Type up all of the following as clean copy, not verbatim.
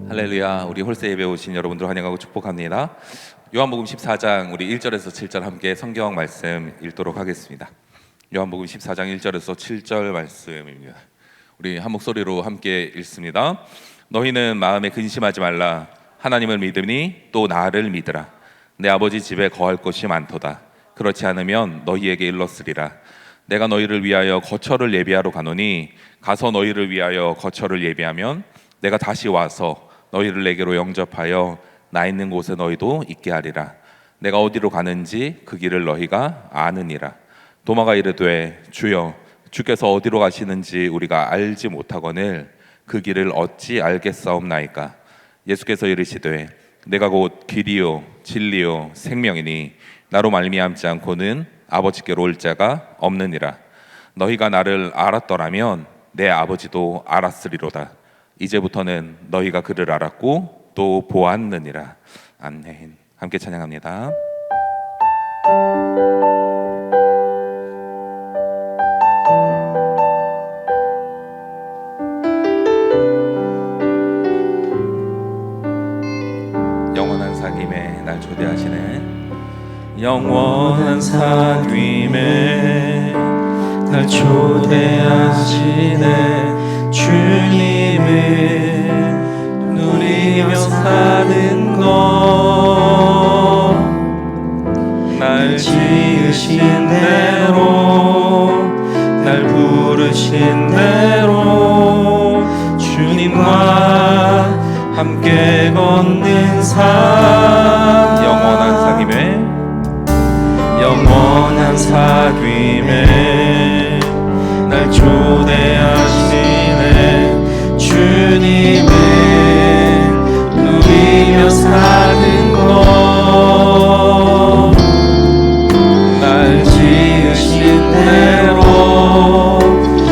할렐루야. 우리 홀세 예배 오신 여러분들 환영하고 축복합니다. 요한복음 14장 우리 1절에서 7절 함께 성경 말씀 읽도록 하겠습니다. 요한복음 14장 1절에서 7절 말씀입니다. 우리 한 목소리로 함께 읽습니다. 너희는 마음에 근심하지 말라. 하나님을 믿으니 또 나를 믿으라. 내 아버지 집에 거할 곳이 많도다. 그렇지 않으면 너희에게 일렀으리라. 내가 너희를 위하여 거처를 예비하러 가노니 가서 너희를 위하여 거처를 예비하면 내가 다시 와서 너희를 내게로 영접하여 나 있는 곳에 너희도 있게 하리라. 내가 어디로 가는지 그 길을 너희가 아느니라. 도마가 이르되 주여 주께서 어디로 가시는지 우리가 알지 못하거늘 그 길을 어찌 알겠사옵나이까. 예수께서 이르시되 내가 곧 길이요 진리요 생명이니 나로 말미암지 않고는 아버지께로 올 자가 없느니라. 너희가 나를 알았더라면 내 아버지도 알았으리로다. 이제부터는 너희가 그를 알았고 또 보았느니라. 아멘. 함께 찬양합니다. 영원한 사귐에 날 초대하시네. 영원한 사귐에 날 초대하시네. 주님을 누리며 사는 것, 날 지으신 대로 날 부르신 대로 주님과 함께 걷는 삶. 영원한 사귐에 날 초대하시네. 주님을 누리며 사는 것, 날 지으신 대로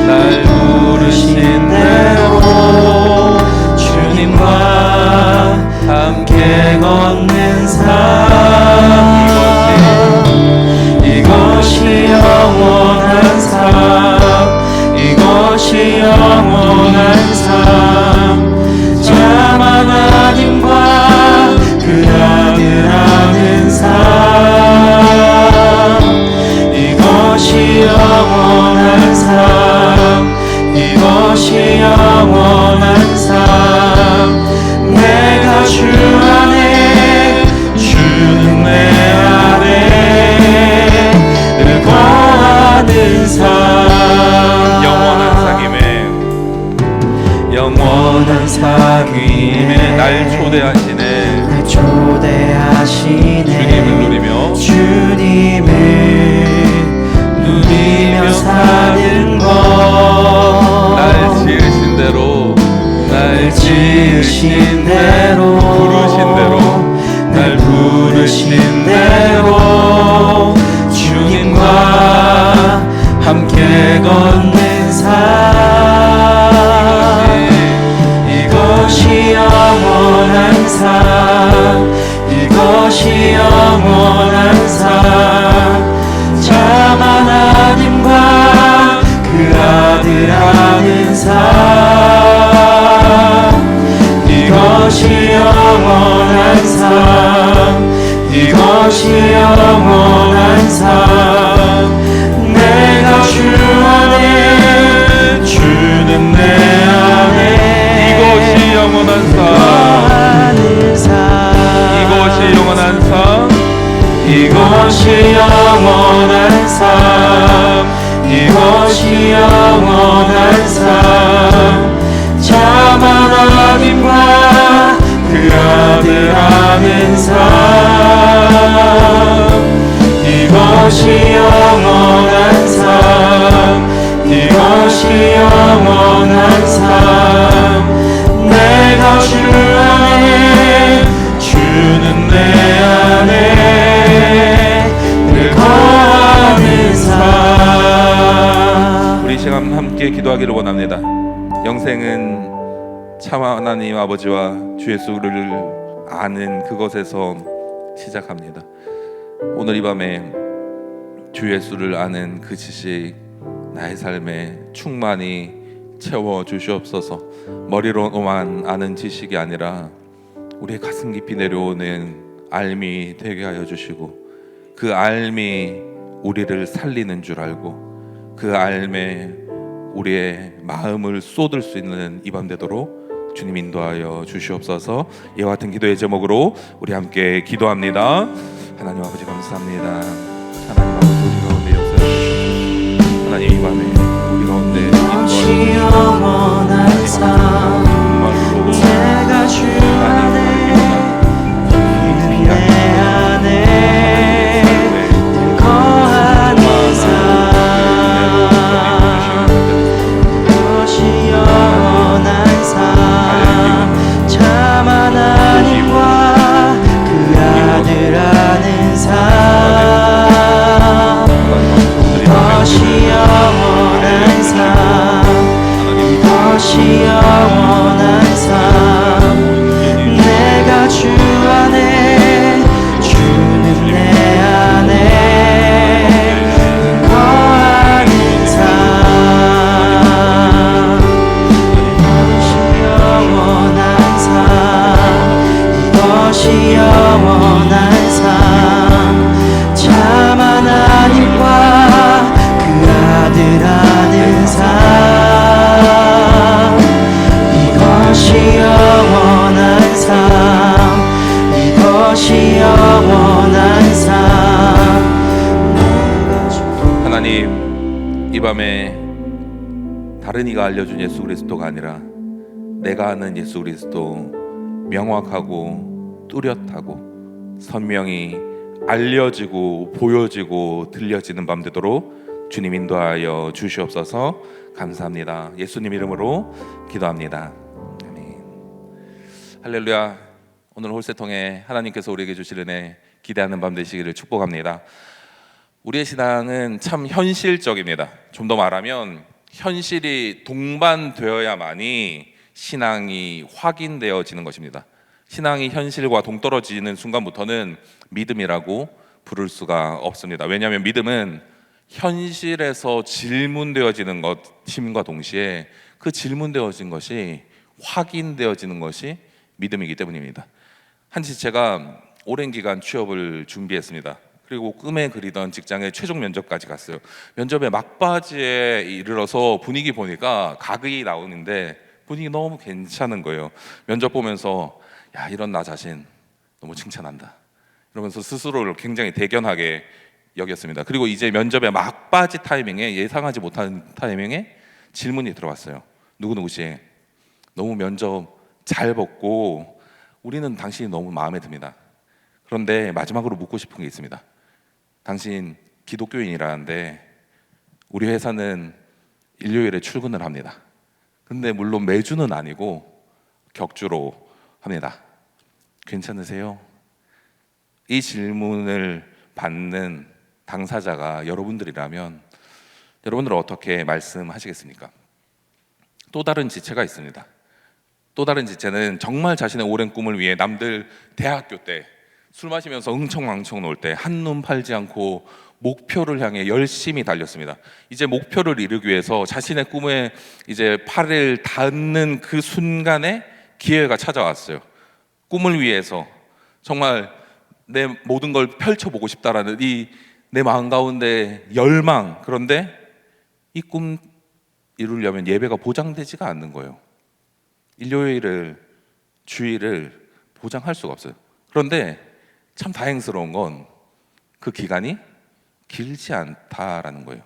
날 부르신 대로 주님과 함께 걷는 삶. 이것이 영원한 삶, 이것이 영원한 삶. 참 하나님과 그 아들 아는 삶. 이것이 영원한 삶, 이것이 영원한 삶. 내가 주 안에 주는 내 안에 늘 거하는 삶. 영원한 사귐에 날 초대하시네. 날 초대하시네. 주님을 누리며 사는 것, 날 지으신 대로 날 지으신 대로 부르신 대로 날 부르신 대로 주님과 함께 걷는 삶. 이것이 영원한 삶, 이것이 영원한 삶. 참 하나님과 그 아들 아는 삶. 이것이 영원한 삶, 이것이 영원한 삶. 내가 주 안에 주는 내 안에 이것이 영원한 삶, 이것이 영원한 삶, 이것이 영원한 삶, 이것이 영원한 삶. 참 하나님과 그 아들 아는 삶. 이것이 영원한 삶, 이것이 영원한 삶. 내가 주 안에 주는 내 안에 늘 거하는 삶. 우리 시간 함께 기도하기를 원합니다. 영생은 참 하나님 아버지와 주 예수를 아는 그것에서 시작합니다. 오늘 이 밤에 주 예수를 아는 그 지식 나의 삶에 충만히 채워 주시옵소서. 머리로만 아는 지식이 아니라 우리의 가슴 깊이 내려오는 알미 되게 하여 주시고, 그 알미 우리를 살리는 줄 알고 그 알매 우리의 마음을 쏟을 수 있는 이 밤 되도록 주님 인도하여 주시옵소서. 이와 같은 기도의 제목으로 우리 함께 기도합니다. 하나님 아버지 감사합니다. 하나님 아버지 우리 가운데 역사해 주시옵소서. 하나님 이 밤에 우리 가운데 이것이 영원한 삶 정말로 내가 주 안에 내 안에 늘 거하는 삶 이것이 영원한 삶 참 하나님과 그 아들 아는 삶 이것이 영원한 삶 이것이 영원한 삶 내가 주 안에 주는 내 안에 거하는 삶 이것이 영원한 삶 이것이 영원한 삶참 하나님과 그 아들 아는 삶 이것이 영원한 삶 이것이 영원한 삶 하나님, 이 밤에 다른 이가 알려준 예수 그리스도가 아니라 내가 아는 예수 그리스도, 명확하고 뚜렷하고 선명히 알려지고 보여지고 들려지는 밤 되도록 주님 인도하여 주시옵소서. 감사합니다. 예수님 이름으로 기도합니다. 아멘. 할렐루야. 오늘 홀세 통해 하나님께서 우리에게 주실 은혜 기대하는 밤 되시기를 축복합니다. 우리의 신앙은 참 현실적입니다. 좀 더 말하면 현실이 동반되어야만이 신앙이 확인되어지는 것입니다. 신앙이 현실과 동떨어지는 순간부터는 믿음이라고 부를 수가 없습니다. 왜냐하면 믿음은 현실에서 질문되어지는 것임과 동시에 그 질문되어진 것이 확인되어지는 것이 믿음이기 때문입니다. 한 지체가 오랜 기간 취업을 준비했습니다. 그리고 꿈에 그리던 직장의 최종 면접까지 갔어요. 면접의 막바지에 이르러서 분위기 보니까 각이 나오는데 분위기 너무 괜찮은 거예요. 면접 보면서 야, 이런 나 자신 너무 칭찬한다 이러면서 스스로를 굉장히 대견하게 여겼습니다. 그리고 이제 면접의 막바지 타이밍에, 예상하지 못한 타이밍에 질문이 들어왔어요. 누구누구씨 너무 면접 잘 봤고 우리는 당신이 너무 마음에 듭니다. 그런데 마지막으로 묻고 싶은 게 있습니다. 당신 기독교인이라는데 우리 회사는 일요일에 출근을 합니다. 근데 물론 매주는 아니고 격주로 합니다. 괜찮으세요? 이 질문을 받는 당사자가 여러분들이라면 여러분들은 어떻게 말씀하시겠습니까? 또 다른 지체가 있습니다. 또 다른 지체는 정말 자신의 오랜 꿈을 위해 남들 대학교 때 술 마시면서 흥청망청 놀 때 한눈 팔지 않고 목표를 향해 열심히 달렸습니다. 이제 목표를 이루기 위해서 자신의 꿈에 이제 팔을 닿는 그 순간에 기회가 찾아왔어요. 꿈을 위해서 정말 내 모든 걸 펼쳐보고 싶다라는 이 내 마음 가운데 열망. 그런데 이 꿈 이루려면 예배가 보장되지가 않는 거예요. 일요일을, 주일을 보장할 수가 없어요. 그런데 참 다행스러운 건 그 기간이 길지 않다라는 거예요.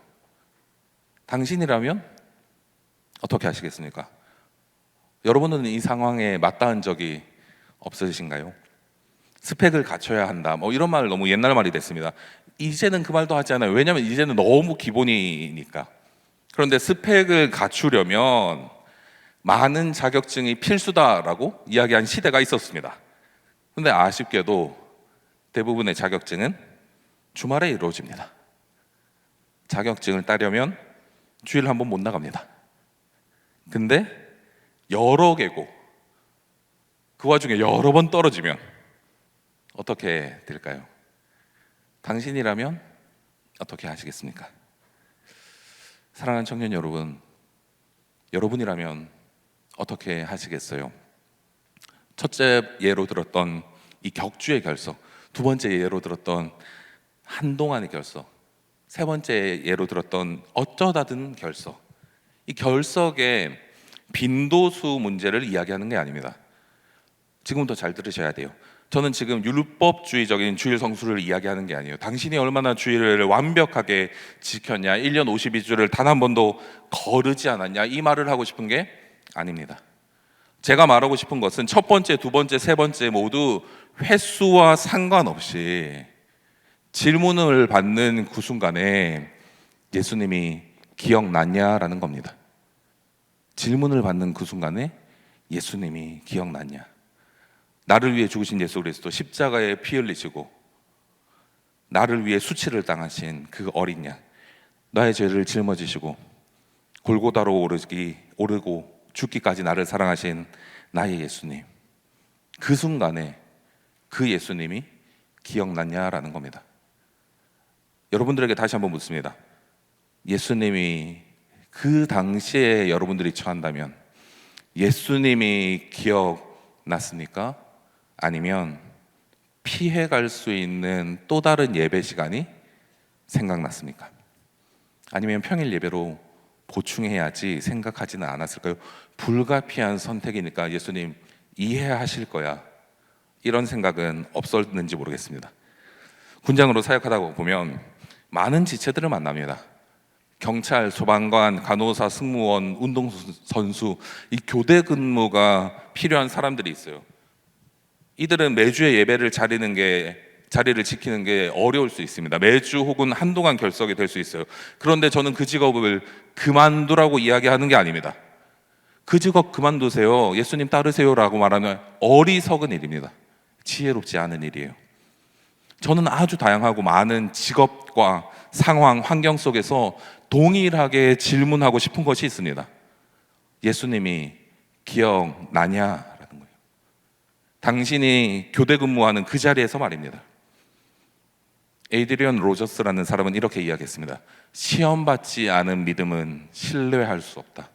당신이라면 어떻게 하시겠습니까? 여러분은 이 상황에 맞닿은 적이 없으신가요? 스펙을 갖춰야 한다, 뭐 이런 말 너무 옛날 말이 됐습니다. 이제는 그 말도 하지 않아요. 왜냐하면 이제는 너무 기본이니까. 그런데 스펙을 갖추려면 많은 자격증이 필수다라고 이야기한 시대가 있었습니다. 그런데 아쉽게도 대부분의 자격증은 주말에 이루어집니다. 자격증을 따려면 주일 한 번 못 나갑니다. 근데 여러 개고 그 와중에 여러 번 떨어지면 어떻게 될까요? 당신이라면 어떻게 하시겠습니까? 사랑하는 청년 여러분, 여러분이라면 어떻게 하시겠어요? 첫째 예로 들었던 이 격주의 결석, 두 번째 예로 들었던 한동안의 결석, 세 번째 예로 들었던 어쩌다든 결석. 이 결석의 빈도수 문제를 이야기하는 게 아닙니다. 지금부터 잘 들으셔야 돼요. 저는 지금 율법주의적인 주일 성수를 이야기하는 게 아니에요. 당신이 얼마나 주일을 완벽하게 지켰냐, 1년 52주를 단 한 번도 거르지 않았냐, 이 말을 하고 싶은 게 아닙니다. 제가 말하고 싶은 것은 첫 번째, 두 번째, 세 번째 모두 횟수와 상관없이 질문을 받는 그 순간에 예수님이 기억났냐라는 겁니다. 질문을 받는 그 순간에 예수님이 기억났냐. 나를 위해 죽으신 예수 그리스도, 십자가에 피 흘리시고 나를 위해 수치를 당하신 그 어린 양, 나의 죄를 짊어지시고 골고다로 오르고 죽기까지 나를 사랑하신 나의 예수님, 그 순간에 그 예수님이 기억났냐라는 겁니다. 여러분들에게 다시 한번 묻습니다. 예수님이 그 당시에 여러분들이 처한다면 예수님이 기억났습니까? 아니면 피해갈 수 있는 또 다른 예배 시간이 생각났습니까? 아니면 평일 예배로 보충해야지 생각하지는 않았을까요? 불가피한 선택이니까 예수님 이해하실 거야, 이런 생각은 없었는지 모르겠습니다. 군장으로 사역하다 보면 많은 지체들을 만납니다. 경찰, 소방관, 간호사, 승무원, 운동선수, 이 교대 근무가 필요한 사람들이 있어요. 이들은 매주의 예배를 자리를 지키는 게 어려울 수 있습니다. 매주 혹은 한동안 결석이 될 수 있어요. 그런데 저는 그 직업을 그만두라고 이야기하는 게 아닙니다. 그 직업 그만두세요, 예수님 따르세요라고 말하는 어리석은 일입니다. 지혜롭지 않은 일이에요. 저는 아주 다양하고 많은 직업과 상황, 환경 속에서 동일하게 질문하고 싶은 것이 있습니다. 예수님이 기억나냐라는 거예요. 당신이 교대 근무하는 그 자리에서 말입니다. 에이드리언 로저스라는 사람은 이렇게 이야기했습니다. 시험받지 않은 믿음은 신뢰할 수 없다.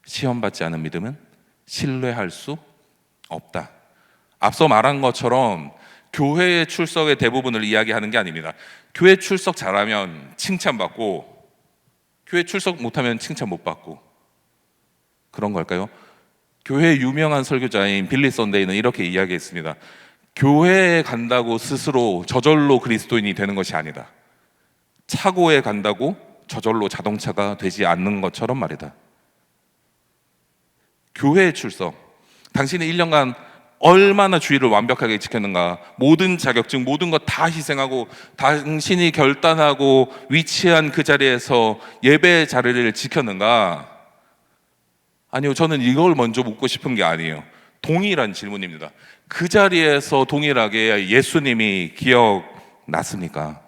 시험받지 않은 믿음은 신뢰할 수 없다. 앞서 말한 것처럼 교회의 출석의 대부분을 이야기하는 게 아닙니다. 교회 출석 잘하면 칭찬받고 교회 출석 못하면 칭찬 못 받고 그런 걸까요? 교회 유명한 설교자인 빌리 선데이는 이렇게 이야기했습니다. 교회에 간다고 스스로 저절로 그리스도인이 되는 것이 아니다. 차고에 간다고 저절로 자동차가 되지 않는 것처럼 말이다. 교회의 출석, 당신이 1년간 얼마나 주의를 완벽하게 지켰는가, 모든 자격증, 모든 것 다 희생하고 당신이 결단하고 위치한 그 자리에서 예배 자리를 지켰는가? 아니요, 저는 이걸 먼저 묻고 싶은 게 아니에요. 동일한 질문입니다. 그 자리에서 동일하게 예수님이 기억났습니까?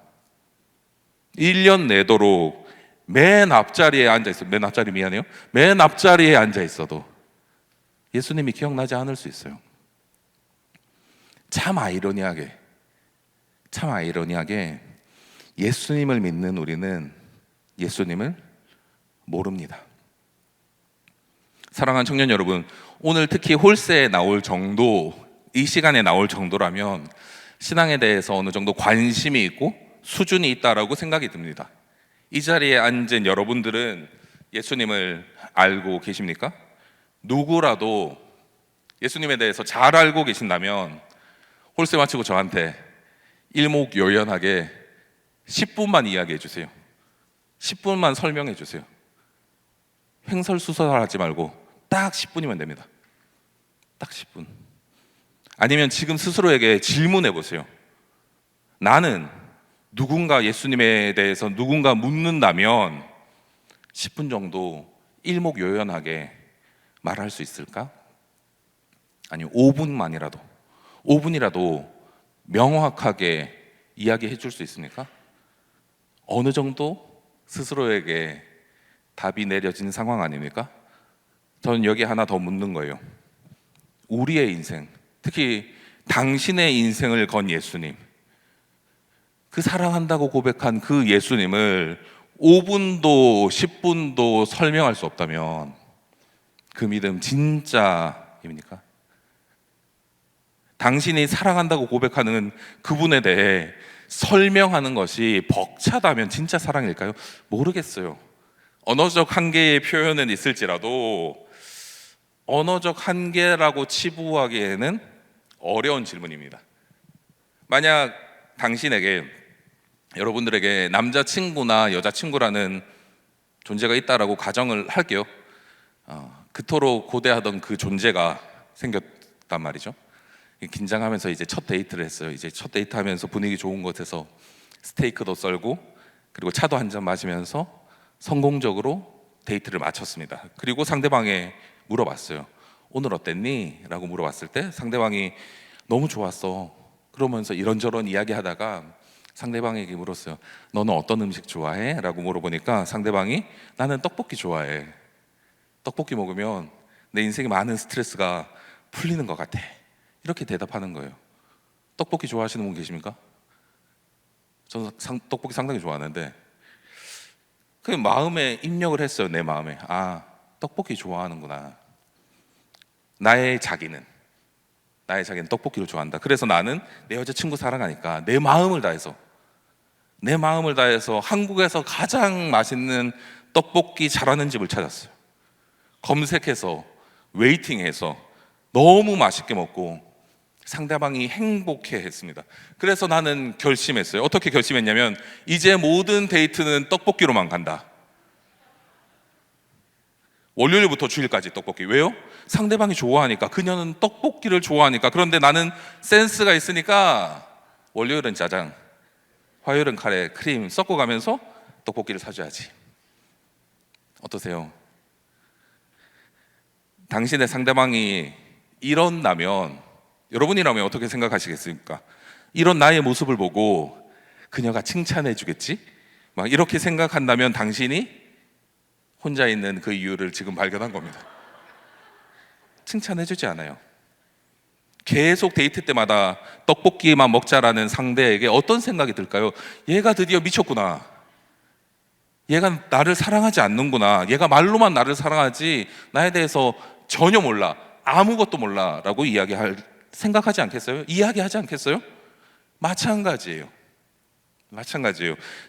1년 내도록 맨 앞자리에 앉아 있어요. 맨 앞자리에 앉아 있어도 예수님이 기억나지 않을 수 있어요. 참 아이러니하게 예수님을 믿는 우리는 예수님을 모릅니다. 사랑하는 청년 여러분, 오늘 특히 홀세에 나올 정도, 이 시간에 나올 정도라면 신앙에 대해서 어느 정도 관심이 있고 수준이 있다라고 생각이 듭니다. 이 자리에 앉은 여러분들은 예수님을 알고 계십니까? 누구라도 예수님에 대해서 잘 알고 계신다면 홀세 마치고 저한테 일목요연하게 10분만 이야기해 주세요. 10분만 설명해 주세요. 횡설수설하지 말고 딱 10분이면 됩니다. 딱 10분. 아니면 지금 스스로에게 질문해 보세요. 나는 누군가 예수님에 대해서 누군가 묻는다면 10분 정도 일목요연하게 말할 수 있을까? 아니 5분이라도 명확하게 이야기해 줄 수 있습니까? 어느 정도 스스로에게 답이 내려진 상황 아닙니까? 저는 여기 하나 더 묻는 거예요. 우리의 인생, 특히 당신의 인생을 건 예수님, 그 사랑한다고 고백한 그 예수님을 5분도 10분도 설명할 수 없다면 그 믿음 진짜입니까? 당신이 사랑한다고 고백하는 그분에 대해 설명하는 것이 벅차다면 진짜 사랑일까요? 모르겠어요. 언어적 한계의 표현은 있을지라도 언어적 한계라고 치부하기에는 어려운 질문입니다. 만약 당신에게, 여러분들에게 남자친구나 여자친구라는 존재가 있다라고 가정을 할게요. 그토록 고대하던 그 존재가 생겼단 말이죠. 긴장하면서 이제 첫 데이트를 했어요. 이제 첫 데이트하면서 분위기 좋은 곳에서 스테이크도 썰고 그리고 차도 한 잔 마시면서 성공적으로 데이트를 마쳤습니다. 그리고 상대방에 물어봤어요. 오늘 어땠니? 라고 물어봤을 때 상대방이 너무 좋았어. 그러면서 이런저런 이야기하다가 상대방에게 물었어요. 너는 어떤 음식 좋아해? 라고 물어보니까 상대방이 나는 떡볶이 좋아해. 떡볶이 먹으면 내 인생에 많은 스트레스가 풀리는 것 같아. 이렇게 대답하는 거예요. 떡볶이 좋아하시는 분 계십니까? 저는 떡볶이 상당히 좋아하는데 그 마음에 입력을 했어요. 내 마음에. 아, 떡볶이 좋아하는구나. 나의 자기는 떡볶이를 좋아한다. 그래서 나는 내 여자친구 사랑하니까 내 마음을 다해서 한국에서 가장 맛있는 떡볶이 잘하는 집을 찾았어요. 검색해서 웨이팅해서 너무 맛있게 먹고 상대방이 행복해 했습니다. 그래서 나는 결심했어요. 어떻게 결심했냐면 이제 모든 데이트는 떡볶이로만 간다. 월요일부터 주일까지 떡볶이. 왜요? 상대방이 좋아하니까. 그녀는 떡볶이를 좋아하니까. 그런데 나는 센스가 있으니까 월요일은 짜장, 화요일은 카레, 크림 섞어가면서 떡볶이를 사줘야지. 어떠세요? 당신의 상대방이 이런다면 여러분이라면 어떻게 생각하시겠습니까? 이런 나의 모습을 보고 그녀가 칭찬해 주겠지? 막 이렇게 생각한다면 당신이 혼자 있는 그 이유를 지금 발견한 겁니다. 칭찬해 주지 않아요. 계속 데이트 때마다 떡볶이만 먹자라는 상대에게 어떤 생각이 들까요? 얘가 드디어 미쳤구나. 얘가 나를 사랑하지 않는구나. 얘가 말로만 나를 사랑하지 나에 대해서 전혀 몰라. 아무것도 몰라 라고 생각하지 않겠어요? 이야기하지 않겠어요? 마찬가지예요.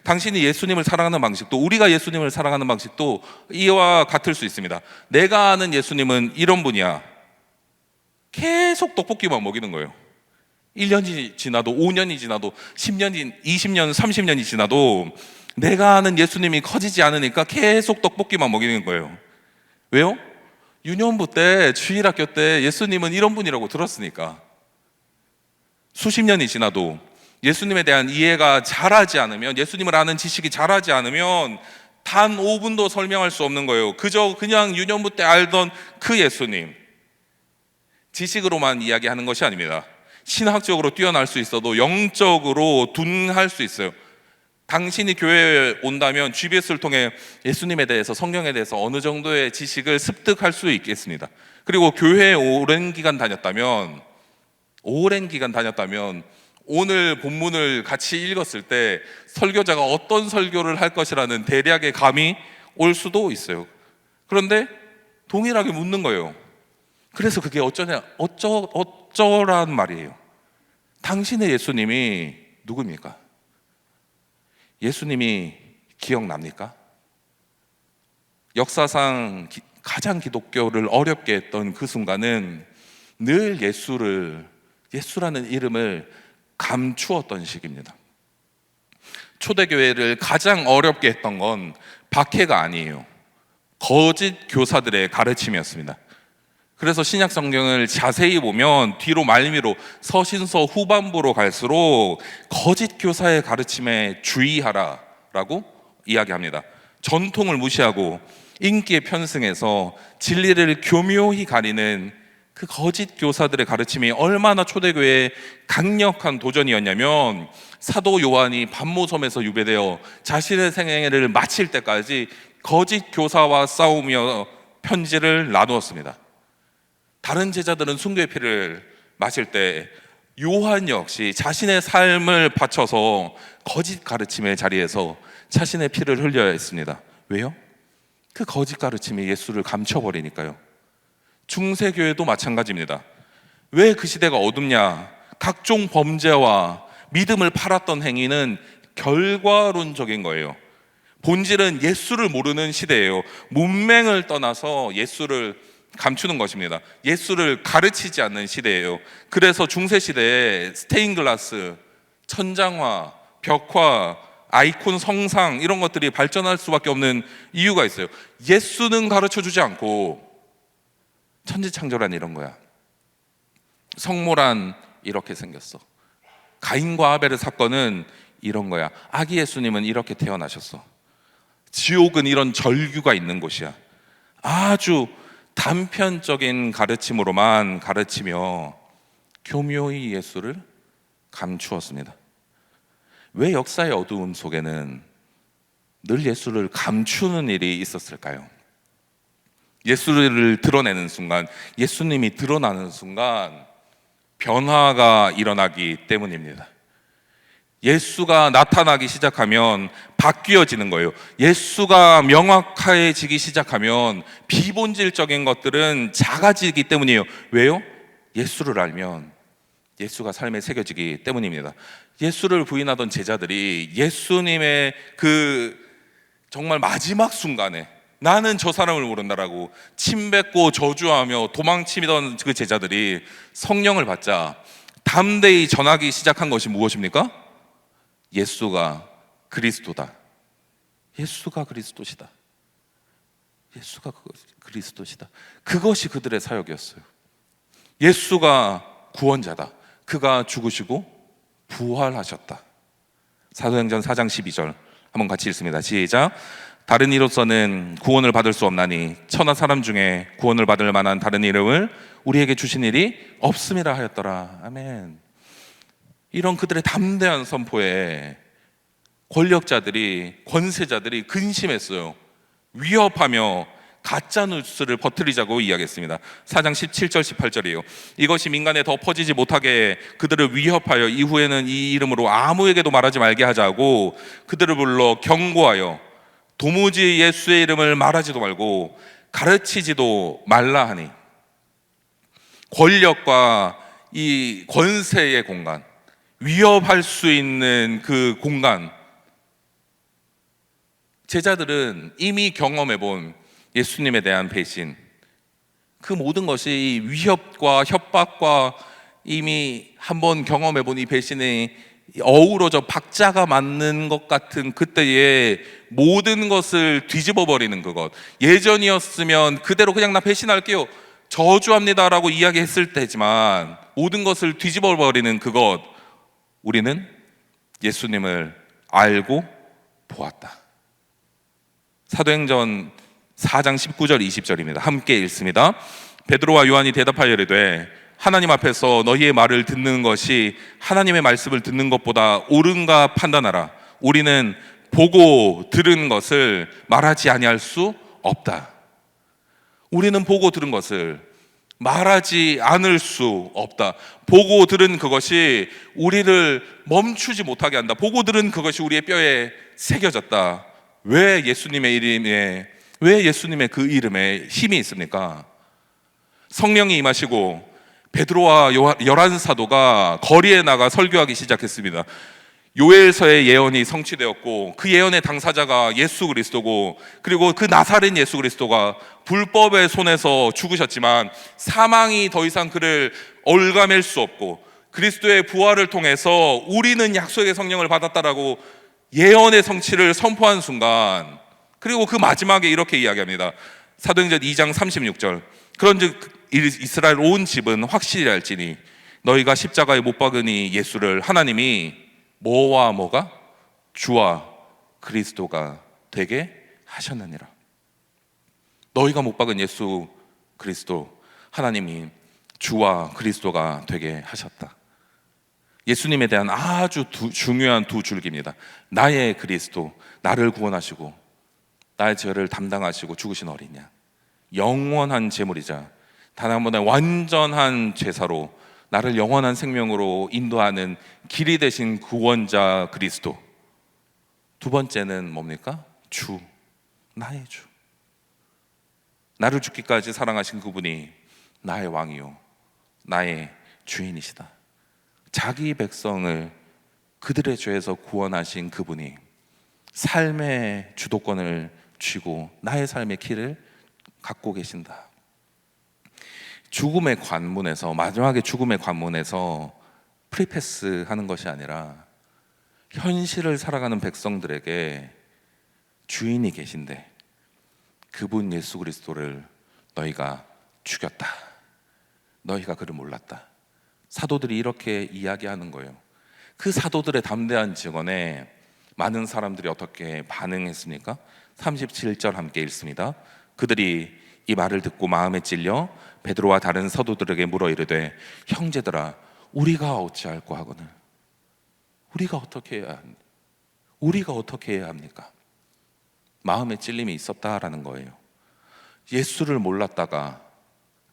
당신이 예수님을 사랑하는 방식도 우리가 예수님을 사랑하는 방식도 이와 같을 수 있습니다. 내가 아는 예수님은 이런 분이야. 계속 떡볶이만 먹이는 거예요. 1년이 지나도 5년이 지나도 10년이 20년 30년이 지나도 내가 아는 예수님이 커지지 않으니까 계속 떡볶이만 먹이는 거예요. 왜요? 유년부 때 주일학교 때 예수님은 이런 분이라고 들었으니까. 수십 년이 지나도 예수님에 대한 이해가 잘하지 않으면, 예수님을 아는 지식이 잘하지 않으면 단 5분도 설명할 수 없는 거예요. 그냥 유년부 때 알던 그 예수님, 지식으로만 이야기하는 것이 아닙니다. 신학적으로 뛰어날 수 있어도 영적으로 둔할 수 있어요. 당신이 교회에 온다면 GBS를 통해 예수님에 대해서, 성경에 대해서 어느 정도의 지식을 습득할 수 있겠습니다. 그리고 교회에 오랜 기간 다녔다면 오늘 본문을 같이 읽었을 때 설교자가 어떤 설교를 할 것이라는 대략의 감이 올 수도 있어요. 그런데 동일하게 묻는 거예요. 그래서 그게 어쩌란 말이에요. 당신의 예수님이 누굽니까? 예수님이 기억납니까? 역사상 가장 기독교를 어렵게 했던 그 순간은 늘 예수라는 이름을 감추었던 시기입니다. 초대교회를 가장 어렵게 했던 건 박해가 아니에요. 거짓 교사들의 가르침이었습니다. 그래서 신약 성경을 자세히 보면 뒤로 말미로 서신서 후반부로 갈수록 거짓 교사의 가르침에 주의하라라고 이야기합니다. 전통을 무시하고 인기에 편승해서 진리를 교묘히 가리는 그 거짓 교사들의 가르침이 얼마나 초대교회에 강력한 도전이었냐면 사도 요한이 반모섬에서 유배되어 자신의 생애를 마칠 때까지 거짓 교사와 싸우며 편지를 나누었습니다. 다른 제자들은 순교의 피를 마실 때 요한 역시 자신의 삶을 바쳐서 거짓 가르침의 자리에서 자신의 피를 흘려야 했습니다. 왜요? 그 거짓 가르침이 예수를 감춰버리니까요. 중세교회도 마찬가지입니다. 왜 그 시대가 어둡냐? 각종 범죄와 믿음을 팔았던 행위는 결과론적인 거예요. 본질은 예수를 모르는 시대예요. 문맹을 떠나서 예수를 감추는 것입니다. 예수를 가르치지 않는 시대예요. 그래서 중세시대에 스테인글라스, 천장화, 벽화, 아이콘 성상 이런 것들이 발전할 수밖에 없는 이유가 있어요. 예수는 가르쳐주지 않고 천지창조란 이런 거야. 성모란 이렇게 생겼어. 가인과 아벨의 사건은 이런 거야. 아기 예수님은 이렇게 태어나셨어. 지옥은 이런 절규가 있는 곳이야. 아주 단편적인 가르침으로만 가르치며 교묘히 예수를 감추었습니다. 왜 역사의 어두움 속에는 늘 예수를 감추는 일이 있었을까요? 예수를 드러내는 순간, 예수님이 드러나는 순간 변화가 일어나기 때문입니다. 예수가 나타나기 시작하면 바뀌어지는 거예요. 예수가 명확해지기 시작하면 비본질적인 것들은 작아지기 때문이에요. 왜요? 예수를 알면 예수가 삶에 새겨지기 때문입니다. 예수를 부인하던 제자들이 예수님의 그 정말 마지막 순간에 나는 저 사람을 모른다라고 침뱉고 저주하며 도망치던 그 제자들이 성령을 받자 담대히 전하기 시작한 것이 무엇입니까? 예수가 그리스도다. 예수가 그리스도시다. 예수가 그리스도시다. 그것이 그들의 사역이었어요. 예수가 구원자다. 그가 죽으시고 부활하셨다. 사도행전 4장 12절 한번 같이 읽습니다. 시작. 다른 이로서는 구원을 받을 수 없나니 천하 사람 중에 구원을 받을 만한 다른 이름을 우리에게 주신 일이 없음이라 하였더라. 아멘. 이런 그들의 담대한 선포에 권력자들이, 권세자들이 근심했어요. 위협하며 가짜 뉴스를 퍼뜨리자고 이야기했습니다. 4장 17절 18절이에요. 이것이 민간에 더 퍼지지 못하게 그들을 위협하여 이후에는 이 이름으로 아무에게도 말하지 말게 하자고 그들을 불러 경고하여 도무지 예수의 이름을 말하지도 말고 가르치지도 말라 하니, 권력과 이 권세의 공간, 위협할 수 있는 그 공간, 제자들은 이미 경험해본 예수님에 대한 배신, 그 모든 것이 위협과 협박과 이미 한번 경험해본 이 배신이 어우러져 박자가 맞는 것 같은 그때의 모든 것을 뒤집어 버리는 그것, 예전이었으면 그대로 그냥 나 배신할게요, 저주합니다라고 이야기했을 때지만 모든 것을 뒤집어 버리는 그것, 우리는 예수님을 알고 보았다. 사도행전 4장 19절 20절입니다. 함께 읽습니다. 베드로와 요한이 대답하여 이르되 하나님 앞에서 너희의 말을 듣는 것이 하나님의 말씀을 듣는 것보다 옳은가 판단하라. 우리는 보고 들은 것을 말하지 아니할 수 없다. 우리는 보고 들은 것을 말하지 않을 수 없다. 보고 들은 그것이 우리를 멈추지 못하게 한다. 보고 들은 그것이 우리의 뼈에 새겨졌다. 왜 예수님의 이름에, 왜 예수님의 그 이름에 힘이 있습니까? 성령이 임하시고 베드로와 11사도가 거리에 나가 설교하기 시작했습니다. 요엘서의 예언이 성취되었고 그 예언의 당사자가 예수 그리스도고, 그리고 그 나사렛 예수 그리스도가 불법의 손에서 죽으셨지만 사망이 더 이상 그를 얽아맬 수 없고 그리스도의 부활을 통해서 우리는 약속의 성령을 받았다라고 예언의 성취를 선포한 순간, 그리고 그 마지막에 이렇게 이야기합니다. 사도행전 2장 36절. 그런즉 이스라엘 온 집은 확실히 알지니 너희가 십자가에 못 박으니 예수를 하나님이 뭐와 뭐가? 주와 그리스도가 되게 하셨느니라. 너희가 못 박은 예수 그리스도, 하나님이 주와 그리스도가 되게 하셨다. 예수님에 대한 아주 중요한 두 줄기입니다. 나의 그리스도, 나를 구원하시고 나의 죄를 담당하시고 죽으신 어린 양, 영원한 제물이자 단 한 번의 완전한 제사로 나를 영원한 생명으로 인도하는 길이 되신 구원자 그리스도. 두 번째는 뭡니까? 주, 나의 주. 나를 죽기까지 사랑하신 그분이 나의 왕이요 나의 주인이시다. 자기 백성을 그들의 죄에서 구원하신 그분이 삶의 주도권을 쥐고 나의 삶의 키를 갖고 계신다. 죽음의 관문에서, 마지막에 죽음의 관문에서 프리패스 하는 것이 아니라 현실을 살아가는 백성들에게 주인이 계신데 그분 예수 그리스도를 너희가 죽였다. 너희가 그를 몰랐다. 사도들이 이렇게 이야기하는 거예요. 그 사도들의 담대한 증언에 많은 사람들이 어떻게 반응했습니까? 37절 함께 읽습니다. 그들이 이 말을 듣고 마음에 찔려 베드로와 다른 사도들에게 물어 이르되 형제들아 우리가 어찌할꼬 하거늘. 우리가 어떻게 해야 합니까? 마음에 찔림이 있었다라는 거예요. 예수를 몰랐다가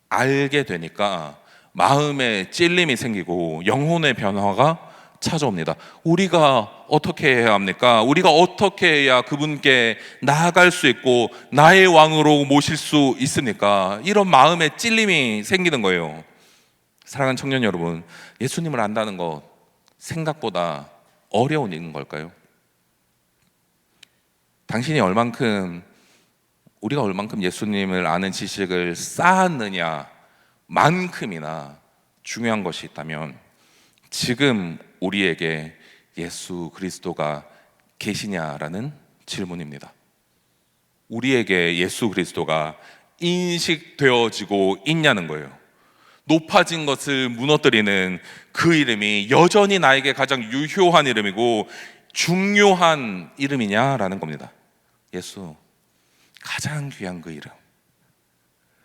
알게 되니까 마음에 찔림이 생기고 영혼의 변화가 찾아옵니다. 우리가 어떻게 해야 합니까? 우리가 어떻게 해야 그분께 나아갈 수 있고 나의 왕으로 모실 수 있습니까? 이런 마음에 찔림이 생기는 거예요. 사랑하는 청년 여러분, 예수님을 안다는 것 생각보다 어려운 일인 걸까요? 당신이 우리가 얼만큼 예수님을 아는 지식을 쌓았느냐 만큼이나 중요한 것이 있다면 지금 우리에게 예수 그리스도가 계시냐라는 질문입니다. 우리에게 예수 그리스도가 인식되어지고 있냐는 거예요. 높아진 것을 무너뜨리는 그 이름이 여전히 나에게 가장 유효한 이름이고 중요한 이름이냐라는 겁니다. 예수, 가장 귀한 그 이름,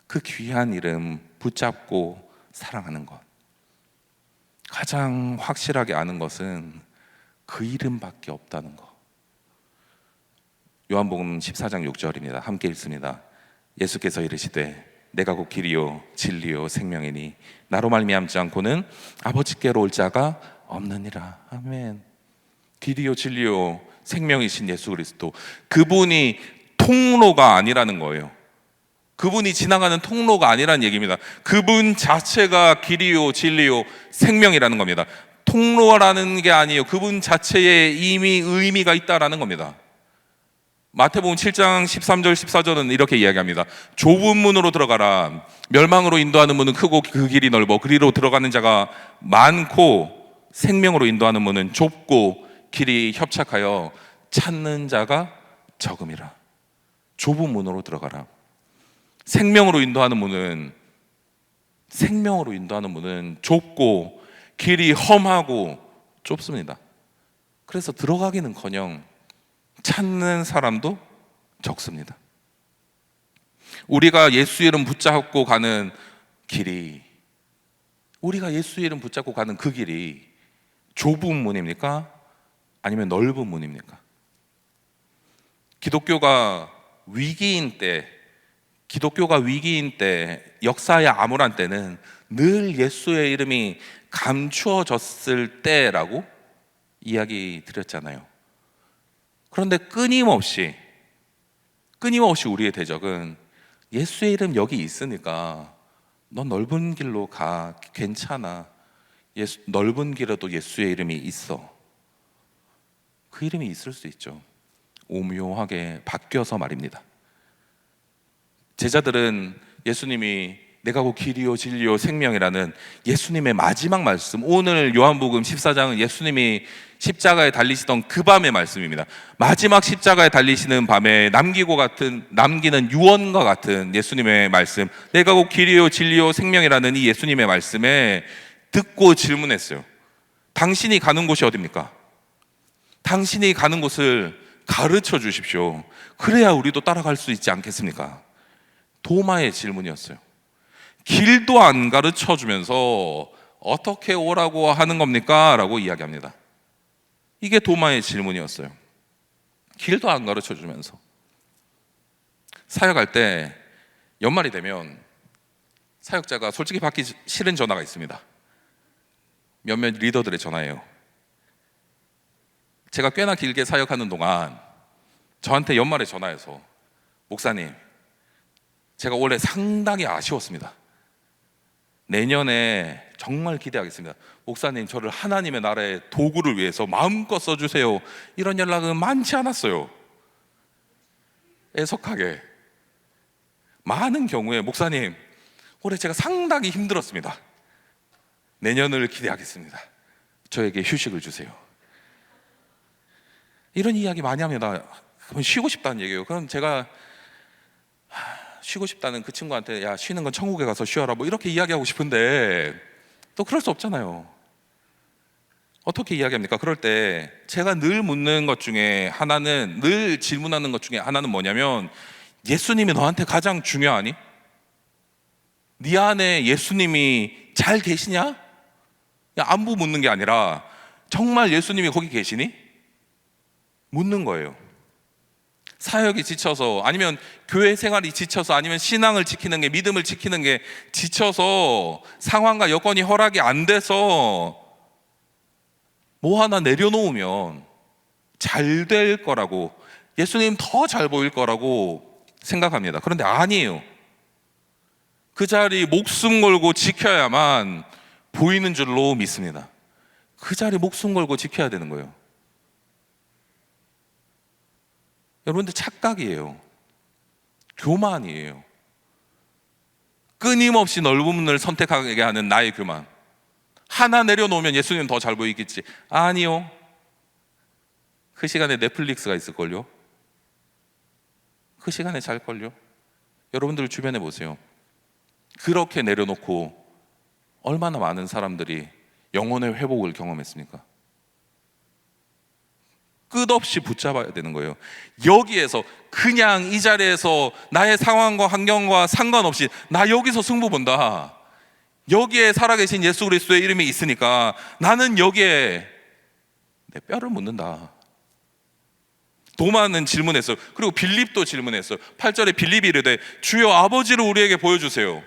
그 귀한 이름 붙잡고 사랑하는 것. 가장 확실하게 아는 것은 그 이름밖에 없다는 것. 요한복음 14장 6절입니다. 함께 읽습니다. 예수께서 이르시되 내가 곧 길이요 진리요 생명이니 나로 말미암지 않고는 아버지께로 올 자가 없느니라. 아멘. 길이요 진리요 생명이신 예수 그리스도, 그분이 통로가 아니라는 거예요. 그분이 지나가는 통로가 아니라는 얘기입니다. 그분 자체가 길이요 진리요 생명이라는 겁니다. 통로라는 게 아니에요. 그분 자체에 이미 의미가 있다라는 겁니다. 마태복음 7장 13절 14절은 이렇게 이야기합니다. 좁은 문으로 들어가라. 멸망으로 인도하는 문은 크고 그 길이 넓어 그리로 들어가는 자가 많고 생명으로 인도하는 문은 좁고 길이 협착하여 찾는 자가 적음이라. 좁은 문으로 들어가라. 생명으로 인도하는 문은 좁고 길이 험하고 좁습니다. 그래서 들어가기는커녕 찾는 사람도 적습니다. 우리가 예수 이름 붙잡고 가는 길이, 우리가 예수 이름 붙잡고 가는 그 길이 좁은 문입니까? 아니면 넓은 문입니까? 기독교가 위기인 때, 역사의 암울한 때는 늘 예수의 이름이 감추어졌을 때라고 이야기 드렸잖아요. 그런데 끊임없이 우리의 대적은 예수의 이름 여기 있으니까 넌 넓은 길로 가, 괜찮아. 넓은 길에도 예수의 이름이 있어. 그 이름이 있을 수 있죠. 오묘하게 바뀌어서 말입니다. 제자들은 예수님이 내가 곧 길이요 진리요 생명이라는 예수님의 마지막 말씀, 오늘 요한복음 14장은 예수님이 십자가에 달리시던 그 밤의 말씀입니다. 마지막 십자가에 달리시는 밤에 남기는 유언과 같은 예수님의 말씀, 내가 곧 길이요 진리요 생명이라는 이 예수님의 말씀에 듣고 질문했어요. 당신이 가는 곳이 어디입니까? 당신이 가는 곳을 가르쳐 주십시오. 그래야 우리도 따라갈 수 있지 않겠습니까? 도마의 질문이었어요. 길도 안 가르쳐 주면서 어떻게 오라고 하는 겁니까? 라고 이야기합니다. 이게 도마의 질문이었어요. 길도 안 가르쳐 주면서. 사역할 때 연말이 되면 사역자가 솔직히 받기 싫은 전화가 있습니다. 몇몇 리더들의 전화예요. 제가 꽤나 길게 사역하는 동안 저한테 연말에 전화해서 목사님, 제가 원래 상당히 아쉬웠습니다. 내년에 정말 기대하겠습니다. 목사님, 저를 하나님의 나라의 도구를 위해서 마음껏 써주세요. 이런 연락은 많지 않았어요. 애석하게. 많은 경우에 목사님, 올해 제가 상당히 힘들었습니다. 내년을 기대하겠습니다. 저에게 휴식을 주세요. 이런 이야기 많이 합니다. 그럼 쉬고 싶다는 얘기예요. 그럼 제가 쉬고 싶다는 그 친구한테 야, 쉬는 건 천국에 가서 쉬어라 뭐 이렇게 이야기하고 싶은데 또 그럴 수 없잖아요. 어떻게 이야기합니까? 그럴 때 제가 늘 묻는 것 중에 하나는, 늘 질문하는 것 중에 하나는 뭐냐면, 예수님이 너한테 가장 중요하니? 네 안에 예수님이 잘 계시냐? 그냥 안부 묻는 게 아니라 정말 예수님이 거기 계시니? 묻는 거예요. 사역이 지쳐서, 아니면 교회 생활이 지쳐서, 아니면 신앙을 지키는 게, 믿음을 지키는 게 지쳐서 상황과 여건이 허락이 안 돼서 뭐 하나 내려놓으면 잘 될 거라고, 예수님 더 잘 보일 거라고 생각합니다. 그런데 아니에요. 그 자리 목숨 걸고 지켜야만 보이는 줄로 믿습니다. 그 자리 목숨 걸고 지켜야 되는 거예요. 여러분들 착각이에요. 교만이에요. 끊임없이 넓은 문을 선택하게 하는 나의 교만. 하나 내려놓으면 예수님 더 잘 보이겠지. 아니요. 그 시간에 넷플릭스가 있을걸요. 그 시간에 잘걸요. 여러분들 주변에 보세요. 그렇게 내려놓고 얼마나 많은 사람들이 영혼의 회복을 경험했습니까? 끝없이 붙잡아야 되는 거예요. 여기에서 그냥 이 자리에서 나의 상황과 환경과 상관없이 나 여기서 승부 본다. 여기에 살아계신 예수 그리스도의 이름이 있으니까 나는 여기에 내 뼈를 묻는다. 도마는 질문했어요. 그리고 빌립도 질문했어요. 8절에 빌립이 이르되 주여 아버지를 우리에게 보여주세요.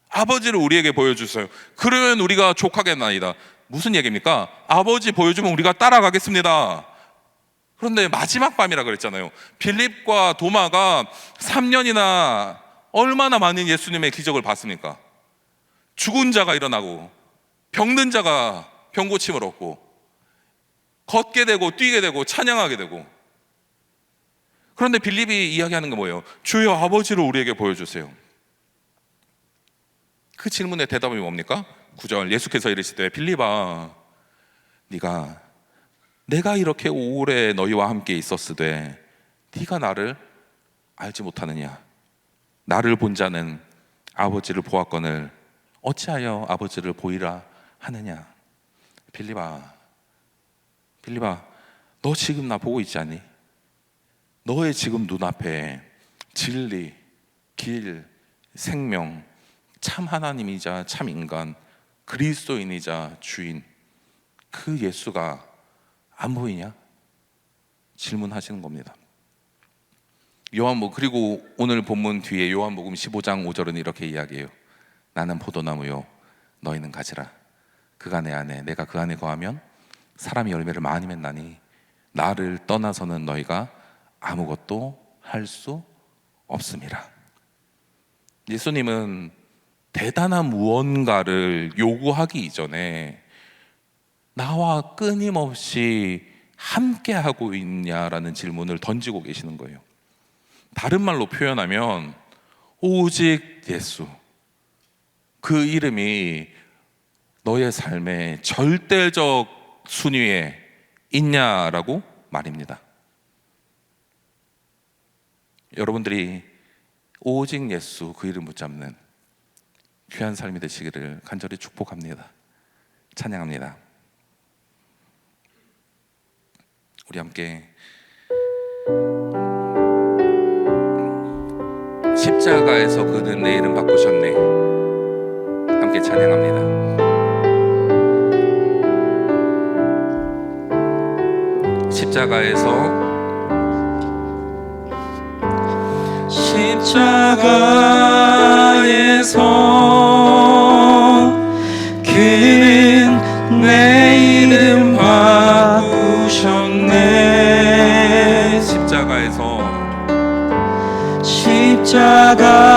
아버지를 우리에게 보여주세요. 그러면 우리가 족하겠나이다. 무슨 얘기입니까? 아버지 보여주면 우리가 따라가겠습니다. 그런데 마지막 밤이라 그랬잖아요. 빌립과 도마가 3년이나 얼마나 많은 예수님의 기적을 봤습니까? 죽은 자가 일어나고 병든 자가 병고침을 얻고 걷게 되고 뛰게 되고 찬양하게 되고. 그런데 빌립이 이야기하는 게 뭐예요? 주여 아버지를 우리에게 보여주세요. 그 질문의 대답이 뭡니까? 9절 예수께서 이르시되 빌립아 내가 이렇게 오래 너희와 함께 있었으되 네가 나를 알지 못하느냐? 나를 본 자는 아버지를 보았거늘 어찌하여 아버지를 보이라 하느냐? 빌립아 너 지금 나 보고 있지 않니? 너의 지금 눈앞에 진리, 길, 생명, 참 하나님이자 참 인간, 그리스도인이자 주인, 그 예수가 안 보이냐? 질문하시는 겁니다. 그리고 오늘 본문 뒤에 요한복음 15장 5절은 이렇게 이야기해요. 나는 포도나무요 너희는 가지라. 그가 내 안에 내가 그 안에 거하면 사람이 열매를 많이 맺나니 나를 떠나서는 너희가 아무것도 할 수 없음이라. 예수님은 대단한 무언가를 요구하기 이전에 나와 끊임없이 함께하고 있냐라는 질문을 던지고 계시는 거예요. 다른 말로 표현하면 오직 예수, 그 이름이 너의 삶의 절대적 순위에 있냐라고 말입니다. 여러분들이 오직 예수 그 이름 붙잡는 귀한 삶이 되시기를 간절히 축복합니다. 찬양합니다. 우리 함께 십자가에서 그는 내 이름 바꾸셨네. 함께 찬양합니다. 십자가에서 그는 내 이름 바꾸셨네. 십자가에서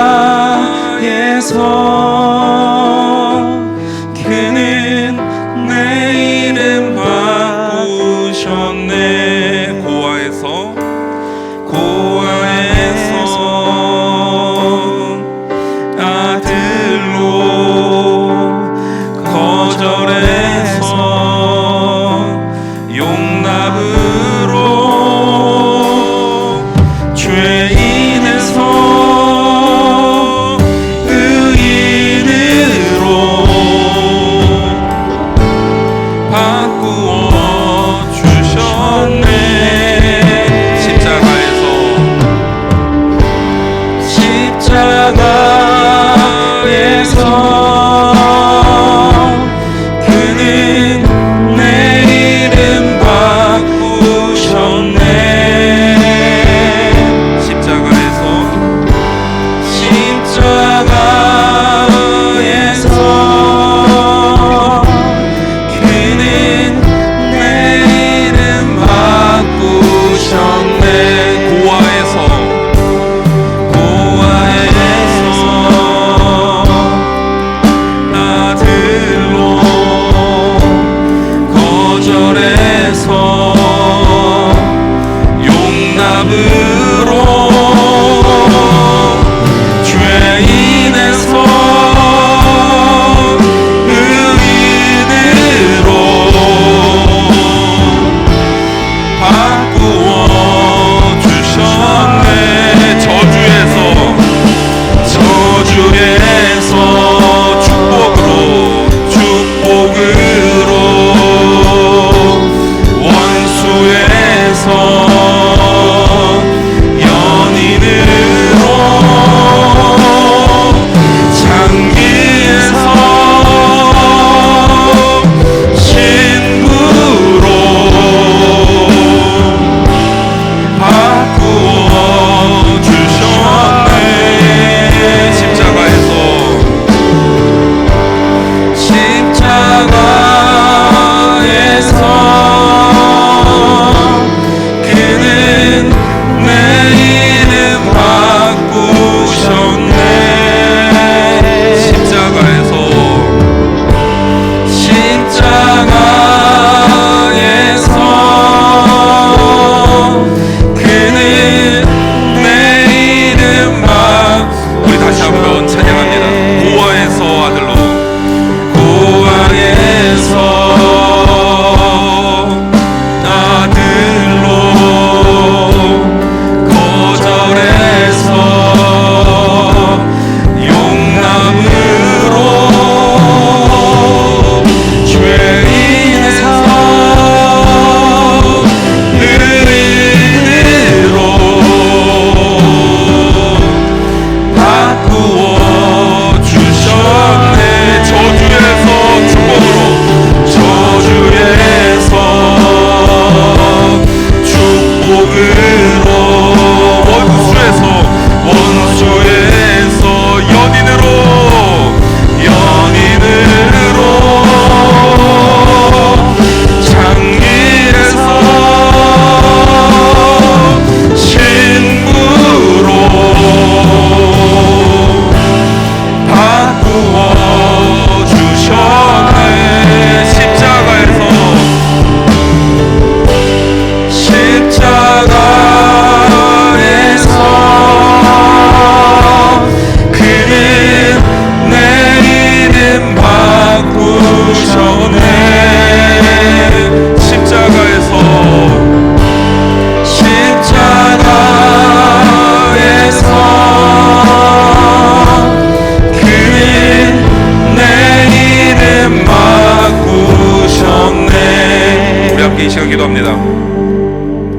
함께 이 시간 기도합니다.